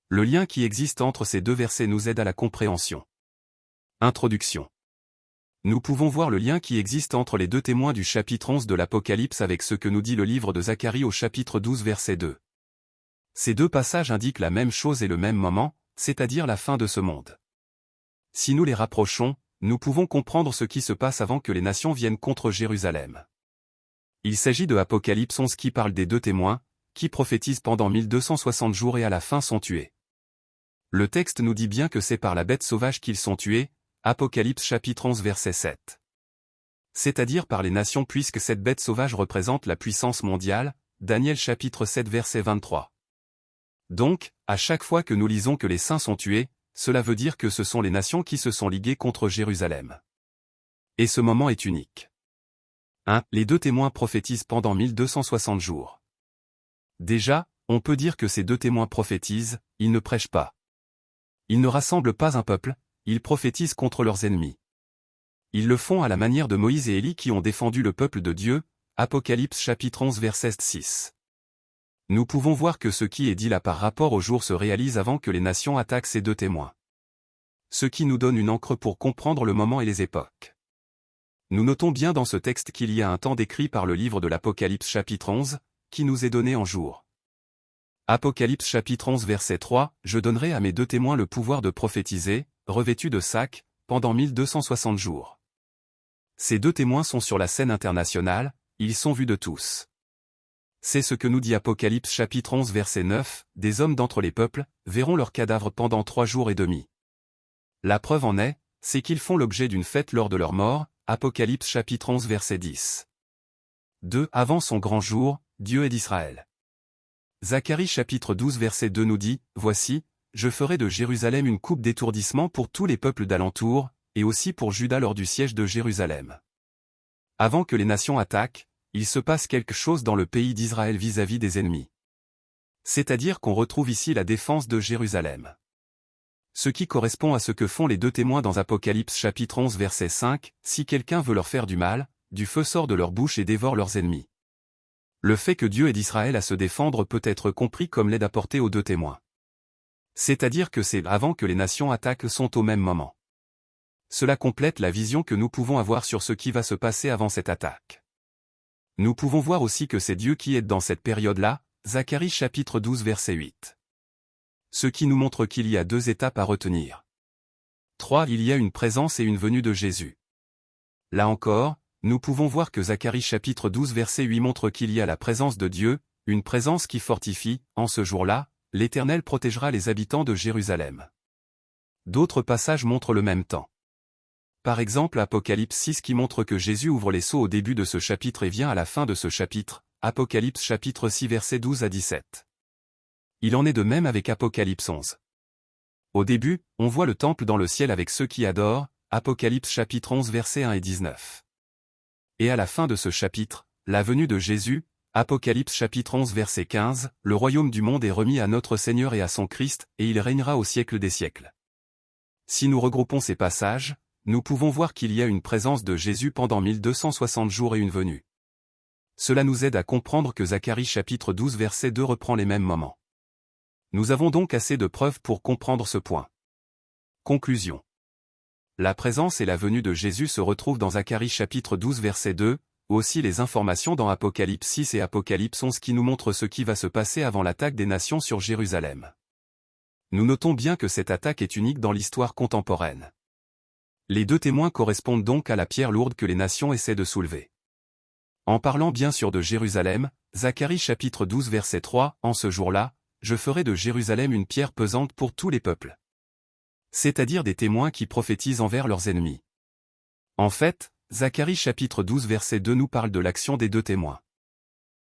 Le lien qui existe entre ces deux versets nous aide à la compréhension. Introduction. Nous pouvons voir le lien qui existe entre les deux témoins du chapitre 11 de l'Apocalypse avec ce que nous dit le livre de Zacharie au chapitre 12 verset 2. Ces deux passages indiquent la même chose et le même moment, c'est-à-dire la fin de ce monde. Si nous les rapprochons, nous pouvons comprendre ce qui se passe avant que les nations viennent contre Jérusalem. Il s'agit de Apocalypse 11 qui parle des deux témoins, qui prophétisent pendant 1260 jours et à la fin sont tués. Le texte nous dit bien que c'est par la bête sauvage qu'ils sont tués, Apocalypse chapitre 11 verset 7. C'est-à-dire par les nations puisque cette bête sauvage représente la puissance mondiale, Daniel chapitre 7 verset 23. Donc, à chaque fois que nous lisons que les saints sont tués, cela veut dire que ce sont les nations qui se sont liguées contre Jérusalem. Et ce moment est unique. 1. Les deux témoins prophétisent pendant 1260 jours. Déjà, on peut dire que ces deux témoins prophétisent, ils ne prêchent pas. Ils ne rassemblent pas un peuple, ils prophétisent contre leurs ennemis. Ils le font à la manière de Moïse et Élie qui ont défendu le peuple de Dieu, Apocalypse chapitre 11 verset 6. Nous pouvons voir que ce qui est dit là par rapport au jour se réalise avant que les nations attaquent ces deux témoins. Ce qui nous donne une encre pour comprendre le moment et les époques. Nous notons bien dans ce texte qu'il y a un temps décrit par le livre de l'Apocalypse chapitre 11, qui nous est donné en jour. Apocalypse chapitre 11 verset 3, « Je donnerai à mes deux témoins le pouvoir de prophétiser, revêtus de sacs, pendant 1260 jours. » Ces deux témoins sont sur la scène internationale, ils sont vus de tous. C'est ce que nous dit Apocalypse chapitre 11 verset 9, « Des hommes d'entre les peuples, verront leurs cadavres pendant 3 jours et demi. » La preuve en est, c'est qu'ils font l'objet d'une fête lors de leur mort, Apocalypse chapitre 11 verset 10. 2. Avant son grand jour, Dieu est d'Israël. Zacharie chapitre 12 verset 2 nous dit, « Voici, je ferai de Jérusalem une coupe d'étourdissement pour tous les peuples d'alentour, et aussi pour Juda lors du siège de Jérusalem. » Avant que les nations attaquent, il se passe quelque chose dans le pays d'Israël vis-à-vis des ennemis. C'est-à-dire qu'on retrouve ici la défense de Jérusalem. Ce qui correspond à ce que font les deux témoins dans Apocalypse chapitre 11 verset 5, « Si quelqu'un veut leur faire du mal, du feu sort de leur bouche et dévore leurs ennemis. » Le fait que Dieu aide Israël à se défendre peut être compris comme l'aide apportée aux deux témoins. C'est-à-dire que c'est avant que les nations attaquent sont au même moment. Cela complète la vision que nous pouvons avoir sur ce qui va se passer avant cette attaque. Nous pouvons voir aussi que c'est Dieu qui aide dans cette période-là, Zacharie chapitre 12 verset 8. Ce qui nous montre qu'il y a deux étapes à retenir. 3. Il y a une présence et une venue de Jésus. Là encore, nous pouvons voir que Zacharie chapitre 12 verset 8 montre qu'il y a la présence de Dieu, une présence qui fortifie, en ce jour-là, l'Éternel protégera les habitants de Jérusalem. D'autres passages montrent le même temps. Par exemple Apocalypse 6 qui montre que Jésus ouvre les sceaux au début de ce chapitre et vient à la fin de ce chapitre, Apocalypse chapitre 6 versets 12 à 17. Il en est de même avec Apocalypse 11. Au début, on voit le temple dans le ciel avec ceux qui adorent, Apocalypse chapitre 11 versets 1 et 19. Et à la fin de ce chapitre, la venue de Jésus, Apocalypse chapitre 11 verset 15, « Le royaume du monde est remis à notre Seigneur et à son Christ, et il régnera au siècle des siècles. » Si nous regroupons ces passages, nous pouvons voir qu'il y a une présence de Jésus pendant 1260 jours et une venue. Cela nous aide à comprendre que Zacharie chapitre 12 verset 2 reprend les mêmes moments. Nous avons donc assez de preuves pour comprendre ce point. Conclusion. La présence et la venue de Jésus se retrouvent dans Zacharie chapitre 12 verset 2, ou aussi les informations dans Apocalypse 6 et Apocalypse 11 qui nous montrent ce qui va se passer avant l'attaque des nations sur Jérusalem. Nous notons bien que cette attaque est unique dans l'histoire contemporaine. Les deux témoins correspondent donc à la pierre lourde que les nations essaient de soulever. En parlant bien sûr de Jérusalem, Zacharie chapitre 12 verset 3, « En ce jour-là, je ferai de Jérusalem une pierre pesante pour tous les peuples. » C'est-à-dire des témoins qui prophétisent envers leurs ennemis. En fait, Zacharie chapitre 12 verset 2 nous parle de l'action des deux témoins.